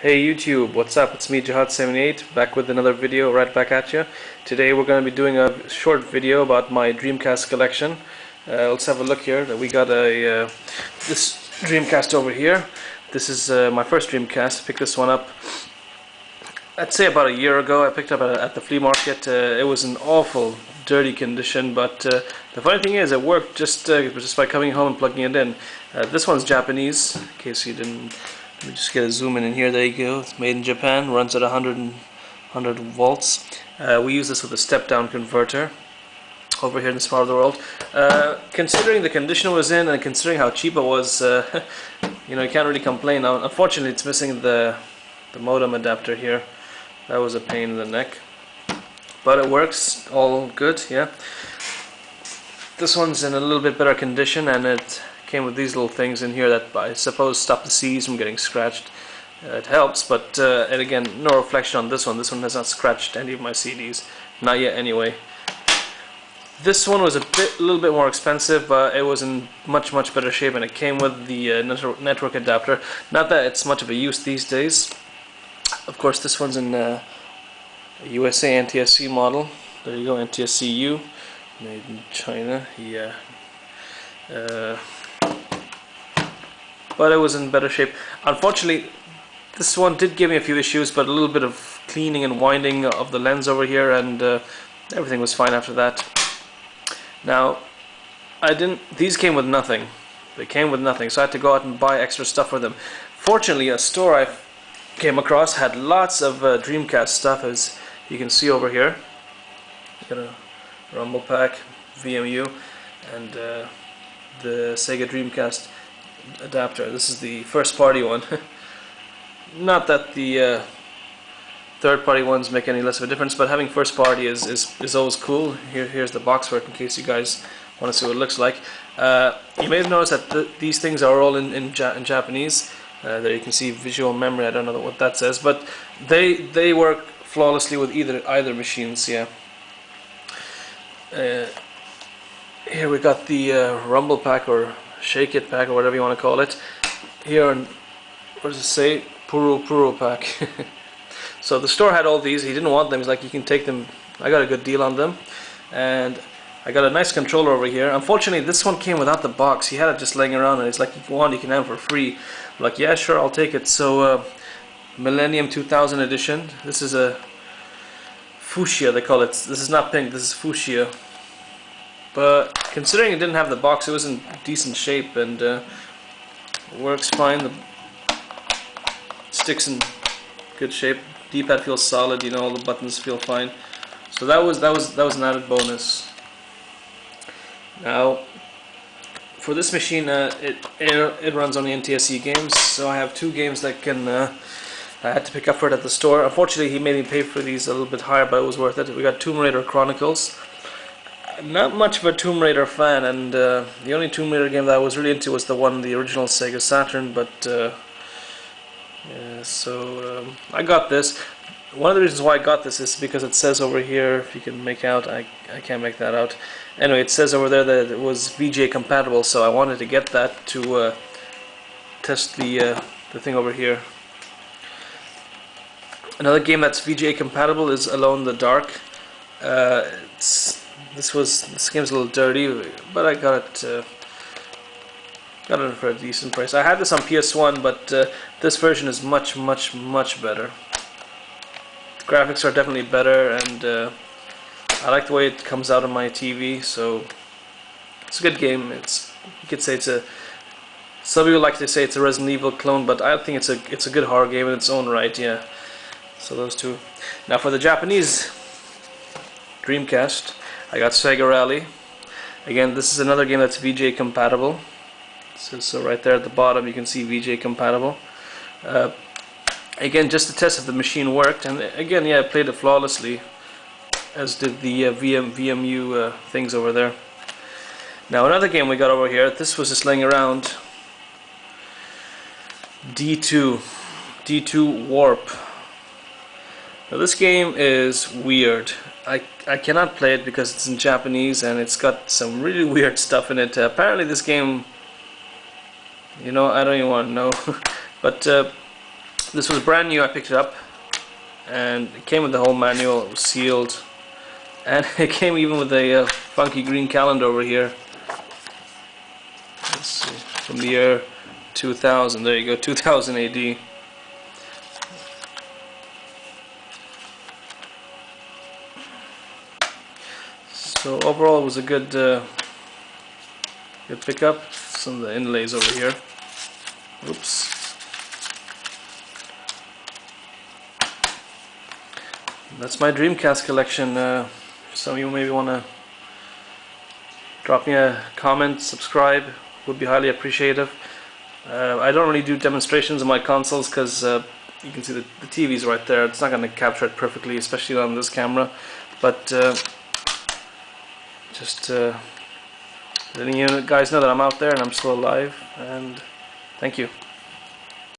Hey YouTube, what's up? It's me Jihad78 back with another video right back at you. Today we're going to be doing a short video about my Dreamcast collection. Let's have a look here. We got this Dreamcast over here. This is my first Dreamcast. I picked this one up, I'd say about a year ago. I picked up at the flea market. It was in awful dirty condition, but the funny thing is it worked just by coming home and plugging it in. This one's Japanese, in case you didn't. Let me just get a zoom in here. There you go. It's made in Japan. Runs at 100 volts. We use this with a step-down converter over here in this part of the world. Considering the condition it was in and considering how cheap it was, you can't really complain. Now, unfortunately, it's missing the modem adapter here. That was a pain in the neck, but it works all good. Yeah. This one's in a little bit better condition, and it came with these little things in here that I suppose stop the C's from getting scratched. It helps, but and again, no reflection on this one. This one has not scratched any of my CDs, not yet anyway. This one was a little bit more expensive, but it was in much better shape, and it came with the network adapter. Not that it's much of a use these days. Of course, this one's in a USA NTSC model. There you go, NTSC-U, made in China. Yeah. But it was in better shape. Unfortunately, this one did give me a few issues, but a little bit of cleaning and winding of the lens over here, and everything was fine after that. Now, these came with nothing. They came with nothing, so I had to go out and buy extra stuff for them. Fortunately, a store I came across had lots of Dreamcast stuff, as you can see over here. Got a Rumble Pack, VMU, and the Sega Dreamcast adapter. This is the first party one. Not that the third party ones make any less of a difference, but having first party is always cool. Here's the box for it, in case you guys want to see what it looks like. You may have noticed that these things are all in Japanese. There you can see visual memory. I don't know what that says, but they work flawlessly with either machines. Yeah. Here we got the Rumble Pack, or Shake It Pack, or whatever you want to call it. Here, what does it say? Puro Pack. So the store had all these. He didn't want them. He's like, you can take them. I got a good deal on them, and I got a nice controller over here. Unfortunately, this one came without the box. He had it just laying around, and he's like, if you want, you can have it for free. I'm like, yeah, sure, I'll take it. So Millennium 2000 edition. This is a fuchsia, they call it. This is not pink. This is fuchsia. But considering it didn't have the box, it was in decent shape, and works fine. The sticks in good shape. D-pad feels solid. All the buttons feel fine. So that was an added bonus. Now, for this machine, it runs on the NTSC games. So I have two games that I had to pick up for it at the store. Unfortunately, he made me pay for these a little bit higher, but it was worth it. We got Tomb Raider Chronicles. Not much of a Tomb Raider fan, and the only Tomb Raider game that I was really into was the original Sega Saturn, but yeah, so I got this. One of the reasons why I got this is because it says over here, if you can make out, I can't make that out. Anyway, it says over there that it was VGA compatible, so I wanted to get that to test the thing over here. Another game that's VGA compatible is Alone in the Dark. This game's a little dirty, but I got it for a decent price. I had this on PS1, but this version is much better. The graphics are definitely better, and I like the way it comes out on my TV. So it's a good game. You could say some people like to say it's a Resident Evil clone, but I think it's a good horror game in its own right. Yeah. So those two. Now for the Japanese Dreamcast, I got Sega Rally. Again, this is another game that's VGA compatible. So right there at the bottom, you can see VGA compatible. Again, just to test if the machine worked, and again, yeah, I played it flawlessly, as did the VMU things over there. Now another game we got over here. This was just laying around. D2 Warp. Now this game is weird. I cannot play it because it's in Japanese, and it's got some really weird stuff in it. Apparently this game, I don't even want to know. But This was brand new. I picked it up, and it came with the whole manual. It was sealed, and it came even with a funky green calendar over here. Let's see, from the year 2000. There you go, 2000 AD. So overall, it was a good pickup. Some of the inlays over here. Oops. That's my Dreamcast collection. Some of you maybe want to drop me a comment, subscribe, would be highly appreciative. I don't really do demonstrations of my consoles because you can see the TV's right there. It's not going to capture it perfectly, especially on this camera. But just letting you guys know that I'm out there and I'm still alive. And thank you.